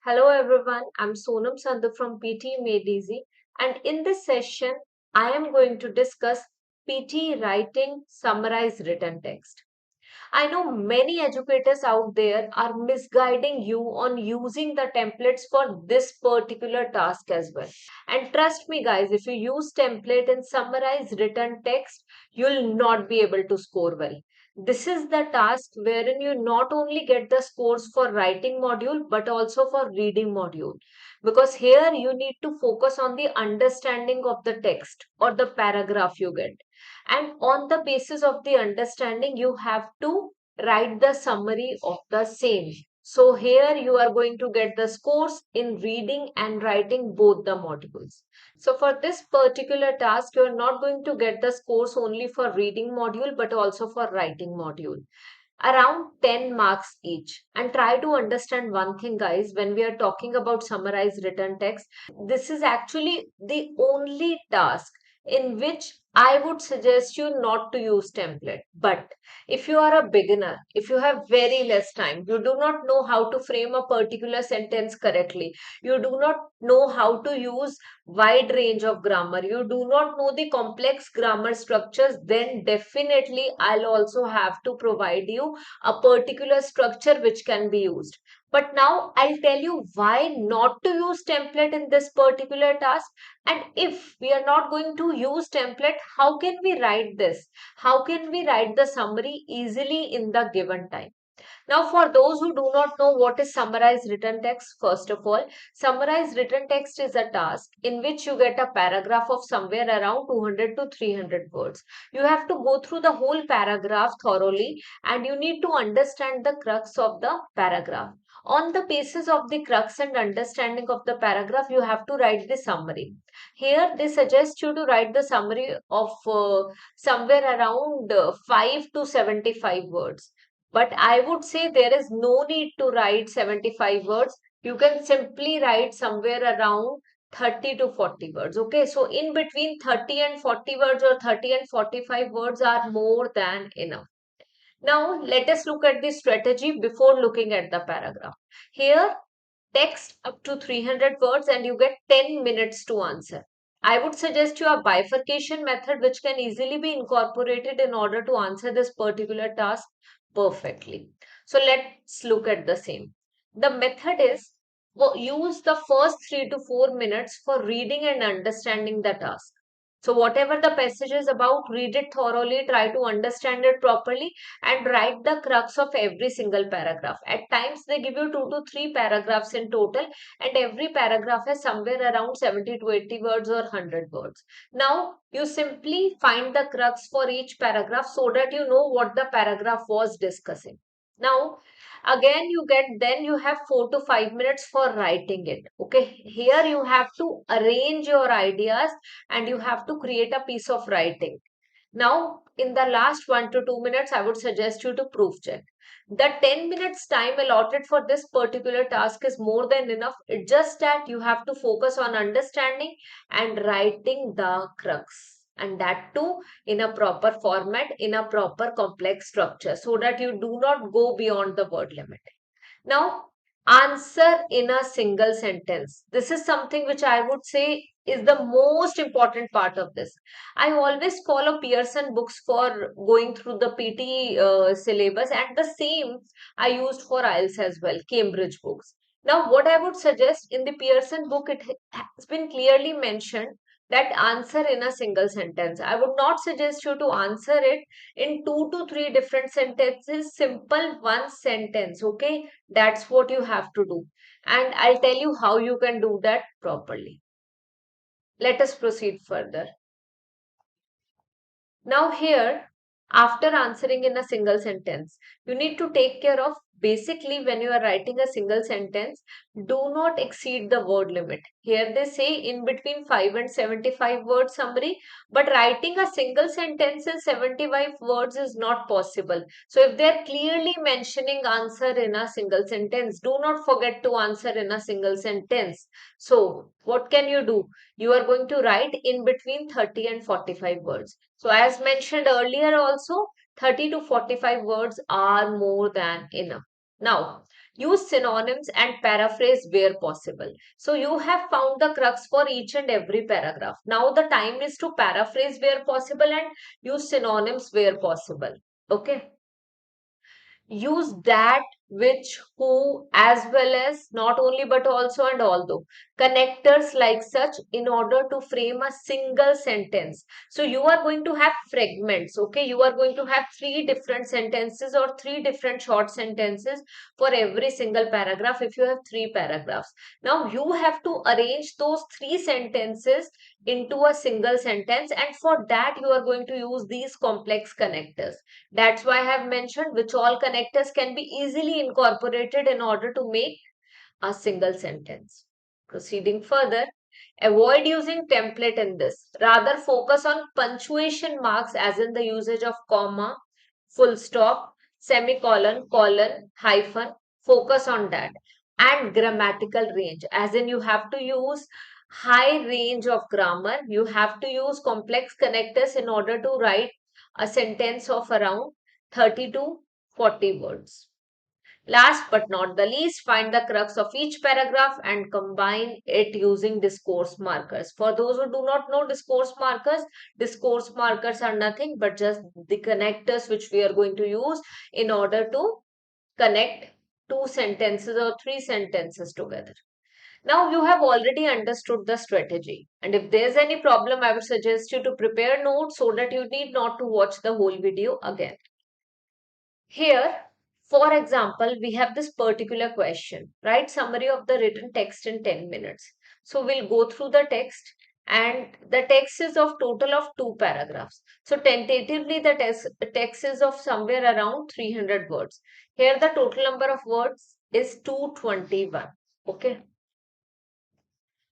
Hello everyone, I'm Sonam Sandhu from PTE Made Easy, and in this session, I am going to discuss PTE writing summarized written text. I know many educators out there are misguiding you on using the templates for this particular task as well. And trust me, guys, if you use template and summarize written text, you'll not be able to score well. This is the task wherein you not only get the scores for writing module but also for reading module. Because here you need to focus on the understanding of the text or the paragraph you get, and on the basis of the understanding you have to write the summary of the same. So here you are going to get the scores in reading and writing both the modules. So for this particular task you are not going to get the scores only for reading module but also for writing module, around 10 marks each. And try to understand one thing, guys, when we are talking about summarized written text, this is actually the only task in which I would suggest you not to use template. But if you are a beginner, if you have very less time, you do not know how to frame a particular sentence correctly, you do not know how to use wide range of grammar, you do not know the complex grammar structures, then definitely I'll also have to provide you a particular structure which can be used. But now I'll tell you why not to use template in this particular task. And if we are not going to use template, how can we write this? How can we write the summary easily in the given time? Now, for those who do not know what is summarized written text, first of all, summarized written text is a task in which you get a paragraph of somewhere around 200 to 300 words. You have to go through the whole paragraph thoroughly and you need to understand the crux of the paragraph. On the basis of the crux and understanding of the paragraph, you have to write the summary. Here, they suggest you to write the summary of somewhere around 5 to 75 words. But I would say there is no need to write 75 words. You can simply write somewhere around 30 to 40 words. Okay, so in between 30 and 40 words or 30 and 45 words are more than enough. Now, let us look at the strategy before looking at the paragraph. Here, text up to 300 words and you get 10 minutes to answer. I would suggest you a bifurcation method which can easily be incorporated in order to answer this particular task perfectly. So let's look at the same. The method is use the first 3 to 4 minutes for reading and understanding the task. So whatever the passage is about, read it thoroughly, try to understand it properly and write the crux of every single paragraph. At times they give you 2 to 3 paragraphs in total and every paragraph has somewhere around 70 to 80 words or 100 words. Now you simply find the crux for each paragraph so that you know what the paragraph was discussing. Now again you get, then you have 4 to 5 minutes for writing it. Okay, here you have to arrange your ideas and you have to create a piece of writing. Now, in the last 1 to 2 minutes, I would suggest you to proof check. The 10 minutes time allotted for this particular task is more than enough. It's just that you have to focus on understanding and writing the crux. And that too in a proper format, in a proper complex structure, so that you do not go beyond the word limit. Now, answer in a single sentence. This is something which I would say is the most important part of this. I always follow Pearson books for going through the PT syllabus, and the same I used for IELTS as well, Cambridge books. Now, what I would suggest in the Pearson book, it has been clearly mentioned that answer in a single sentence. I would not suggest you to answer it in 2 to 3 different sentences, simple one sentence. Okay, that's what you have to do. And I'll tell you how you can do that properly. Let us proceed further. Now here, after answering in a single sentence, you need to take care of, basically when you are writing a single sentence, do not exceed the word limit. Here they say in between 5 and 75 word summary, but writing a single sentence in 75 words is not possible. So if they are clearly mentioning answer in a single sentence, do not forget to answer in a single sentence. So what can you do? You are going to write in between 30 and 45 words. So as mentioned earlier also, 30 to 45 words are more than enough. Now, Use synonyms and paraphrase where possible. So you have found the crux for each and every paragraph. Now the time is to paraphrase where possible and use synonyms where possible. Okay. Use that, which, who, as well as, not only but also and although, connectors like such, in order to frame a single sentence. So you are going to have fragments. Okay, you are going to have three different sentences or three different short sentences for every single paragraph if you have three paragraphs. Now you have to arrange those three sentences into a single sentence, and for that you are going to use these complex connectors. That's why I have mentioned which all connectors can be easily incorporated in order to make a single sentence. Proceeding further, avoid using template in this. Rather focus on punctuation marks, as in the usage of comma, full stop, semicolon, colon, hyphen. Focus on that. And grammatical range, as in you have to use high range of grammar. You have to use complex connectors in order to write a sentence of around 30 to 40 words. Last but not the least, find the crux of each paragraph and combine it using discourse markers. For those who do not know discourse markers are nothing but just the connectors which we are going to use in order to connect two sentences or three sentences together. Now you have already understood the strategy, and if there's any problem, I would suggest you to prepare notes so that you need not to watch the whole video again. Here, for example, we have this particular question. Write summary of the written text in 10 minutes. So we'll go through the text, and the text is of total of two paragraphs. So tentatively the text is of somewhere around 300 words. Here the total number of words is 221. Okay.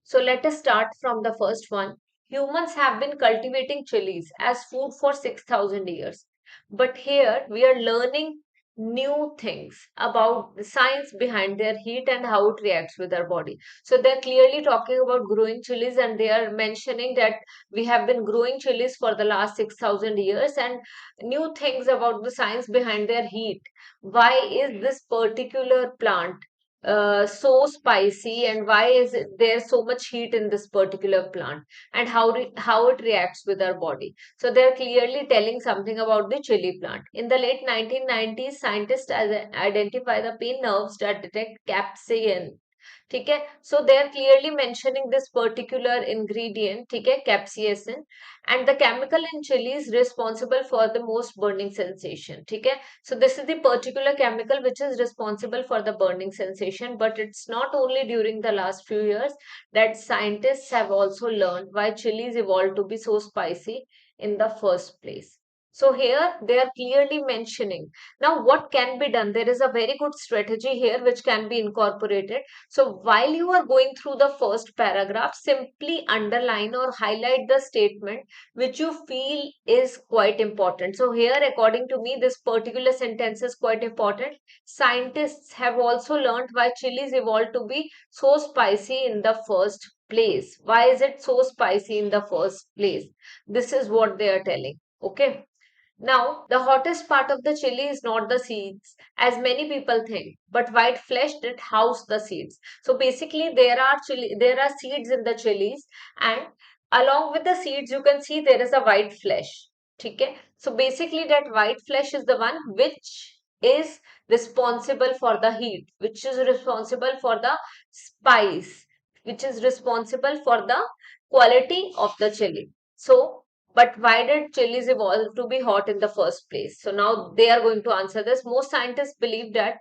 So let us start from the first one. Humans have been cultivating chilies as food for 6,000 years. But here we are learning new things about the science behind their heat and how it reacts with our body. So they're clearly talking about growing chilies, and they are mentioning that we have been growing chilies for the last 6,000 years, and new things about the science behind their heat. Why is this particular plant so spicy, and why is there so much heat in this particular plant, and how it reacts with our body? So they're clearly telling something about the chili plant. In the late 1990s, scientists identify the pain nerves that detect capsaicin. ठीक है, so they are clearly mentioning this particular ingredient, ठीक है, capsaicin, and the chemical in chili is responsible for the most burning sensation, ठीक है. So this is the particular chemical which is responsible for the burning sensation, but it's not only during the last few years that scientists have also learned why chilies evolved to be so spicy in the first place. So here they are clearly mentioning. Now what can be done? There is a very good strategy here which can be incorporated. So while you are going through the first paragraph, simply underline or highlight the statement which you feel is quite important. So here, according to me, this particular sentence is quite important. Scientists have also learned why chilies evolved to be so spicy in the first place. Why is it so spicy in the first place? This is what they are telling. Okay. Now, the hottest part of the chili is not the seeds, as many people think, but white flesh that house the seeds. So basically, there are seeds in the chilies, and along with the seeds, you can see there is a white flesh. Okay? So basically, that white flesh is the one which is responsible for the heat, which is responsible for the spice, which is responsible for the quality of the chili. So but why did chilies evolve to be hot in the first place? So now they are going to answer this. Most scientists believe that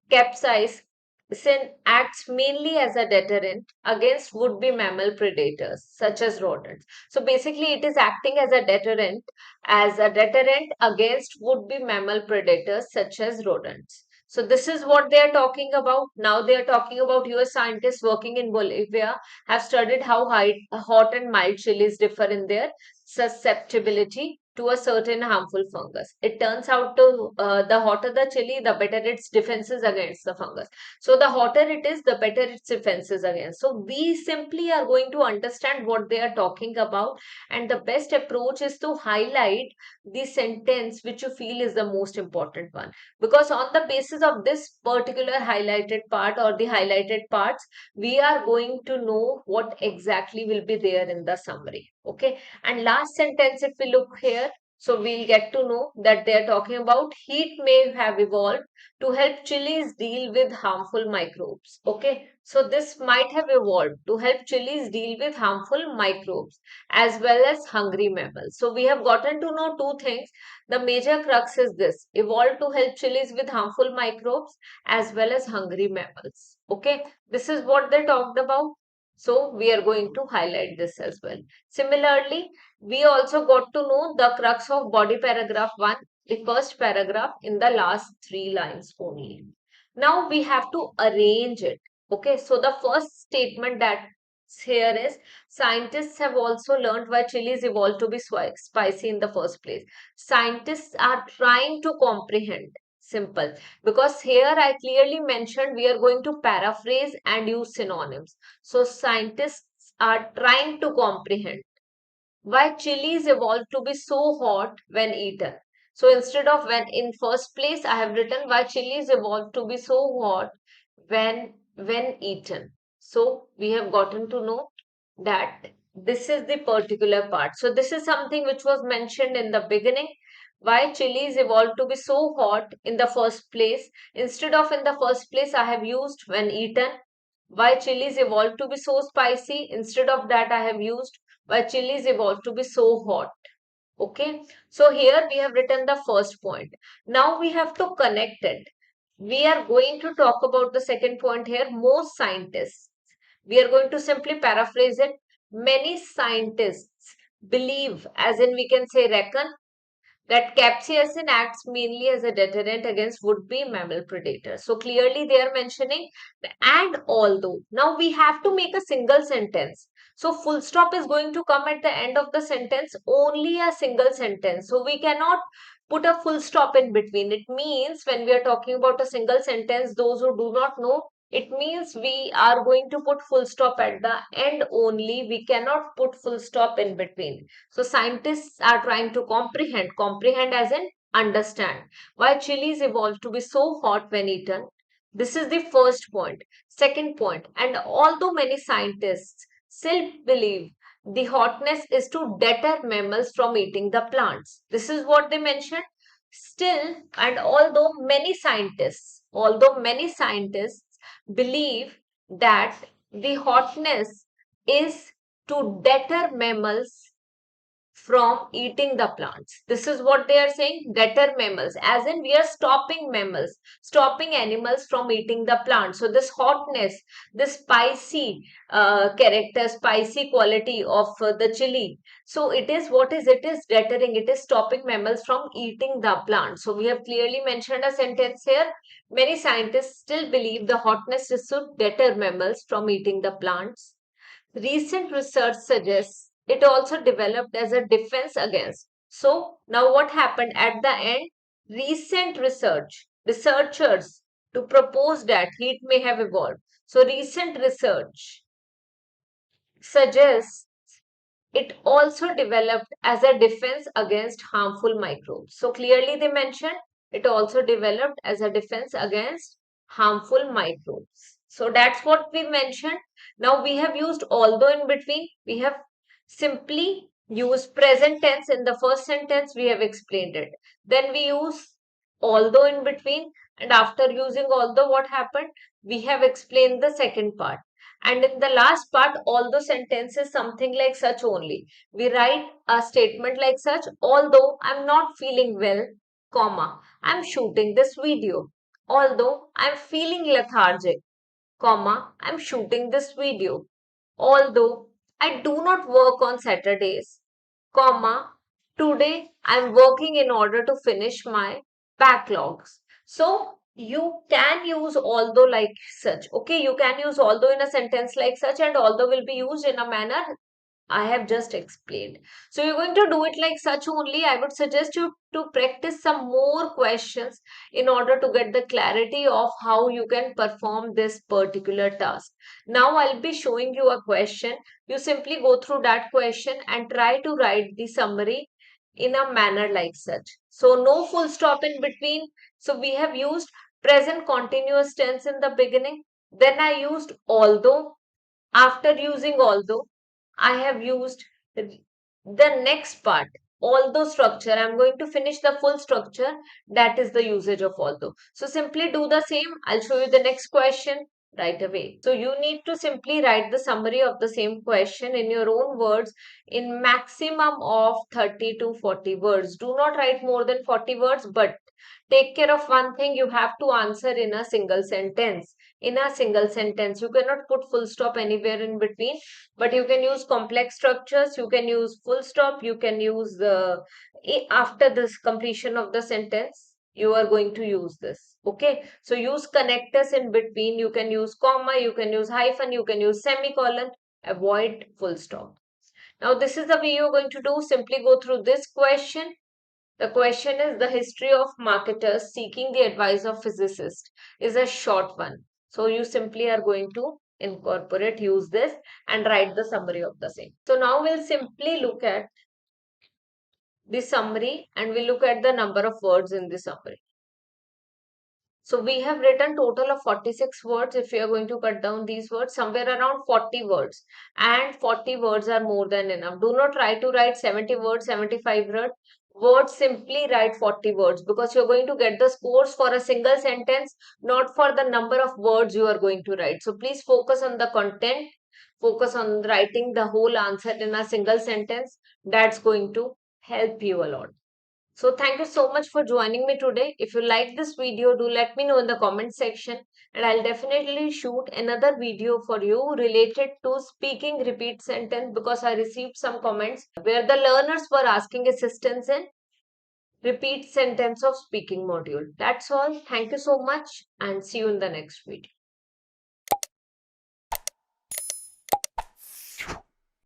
capsaicin acts mainly as a deterrent against would-be mammal predators such as rodents. So basically, it is acting as a deterrent against would-be mammal predators such as rodents. So this is what they are talking about. Now they are talking about US scientists working in Bolivia have studied how hot and mild chilies differ in their susceptibility to a certain harmful fungus. It turns out to the hotter the chili, the better its defenses against the fungus. So the hotter it is, the better its defenses against. So we simply are going to understand what they are talking about, and the best approach is to highlight the sentence which you feel is the most important one. Because on the basis of this particular highlighted part or the highlighted parts, we are going to know what exactly will be there in the summary. Okay. And last sentence, if we look here, so we'll get to know that they're talking about heat may have evolved to help chilies deal with harmful microbes. Okay, so this might have evolved to help chilies deal with harmful microbes as well as hungry mammals. So we have gotten to know two things. The major crux is this: evolved to help chilies with harmful microbes as well as hungry mammals. Okay, this is what they talked about. So we are going to highlight this as well. Similarly, we also got to know the crux of body paragraph 1, the first paragraph in the last 3 lines only. Now we have to arrange it. Okay, so the first statement that here is scientists have also learned why chilies evolved to be spicy in the first place. Scientists are trying to comprehend. Simple. Because here I clearly mentioned we are going to paraphrase and use synonyms. So scientists are trying to comprehend why chilies evolved to be so hot when eaten. So instead of when in first place, I have written why chilies evolved to be so hot when eaten. So we have gotten to know that this is the particular part. So this is something which was mentioned in the beginning. Why chilies evolved to be so hot in the first place. Instead of in the first place, I have used when eaten. Why chilies evolved to be so spicy. Instead of that, I have used why chilies evolved to be so hot. Okay. So here we have written the first point. Now we have to connect it. We are going to talk about the second point here. Most scientists. We are going to simply paraphrase it. Many scientists believe, as in we can say reckon, that capsaicin acts mainly as a deterrent against would-be mammal predators. So clearly they are mentioning and although. Now we have to make a single sentence. So full stop is going to come at the end of the sentence, only a single sentence. So we cannot put a full stop in between. It means when we are talking about a single sentence, those who do not know, it means we are going to put full stop at the end only. We cannot put full stop in between. So scientists are trying to comprehend as in understand why chilies evolved to be so hot when eaten. This is the first point. Second point, and although many scientists still believe the hotness is to deter mammals from eating the plants. This is what they mentioned. Still, and although many scientists believe that the hotness is to deter mammals from eating the plants. This is what they are saying, deter mammals, as in we are stopping mammals, stopping animals from eating the plants. So this hotness, this spicy character, spicy quality of the chili. So it is what is it is deterring, it is stopping mammals from eating the plant. So we have clearly mentioned a sentence here. Many scientists still believe the hotness is to deter mammals from eating the plants. Recent research suggests it also developed as a defense against. So, now what happened at the end? Recent researchers to propose that heat may have evolved. So, recent research suggests it also developed as a defense against harmful microbes. So clearly they mentioned it also developed as a defense against harmful microbes. So that's what we mentioned. Now we have used although in between. We have simply used present tense in the first sentence. We have explained it. Then we use although in between. And after using although, what happened? We have explained the second part. And in the last part, all the sentences something like such only. We write a statement like such, although I'm not feeling well, comma, I'm shooting this video. Although I'm feeling lethargic, comma, I'm shooting this video. Although I do not work on Saturdays, comma, today I'm working in order to finish my backlogs. So you can use although like such. Okay, you can use although in a sentence like such, and although will be used in a manner I have just explained. So you're going to do it like such only. I would suggest you to practice some more questions in order to get the clarity of how you can perform this particular task. Now I'll be showing you a question. You simply go through that question and try to write the summary in a manner like such. So no full stop in between. So we have used present continuous tense in the beginning. Then I used although. After using although, I have used the next part, although structure. I'm going to finish the full structure. That is the usage of although. So simply do the same. I'll show you the next question right away. So you need to simply write the summary of the same question in your own words in maximum of 30 to 40 words. Do not write more than 40 words, but take care of one thing. You have to answer in a single sentence. In a single sentence, you cannot put full stop anywhere in between, but you can use complex structures, you can use full stop, you can use the after this completion of the sentence you are going to use this. Okay, so use connectors in between. You can use comma, you can use hyphen, you can use semicolon. Avoid full stop. Now this is the way you're going to do. Simply go through this question. The question is, the history of marketers seeking the advice of physicists is a short one. So you simply are going to incorporate, use this and write the summary of the same. So now we'll simply look at the summary and we'll look at the number of words in the summary. So we have written total of 46 words. If you are going to cut down these words, somewhere around 40 words. And 40 words are more than enough. Do not try to write 70 words, 75 words. Simply write 40 words because you're going to get the scores for a single sentence, not for the number of words you are going to write. So please focus on the content. Focus on writing the whole answer in a single sentence. That's going to help you a lot. So thank you so much for joining me today. If you like this video, do let me know in the comment section and I'll definitely shoot another video for you related to speaking repeat sentence because I received some comments where the learners were asking assistance in repeat sentence of speaking module. That's all. Thank you so much and see you in the next video.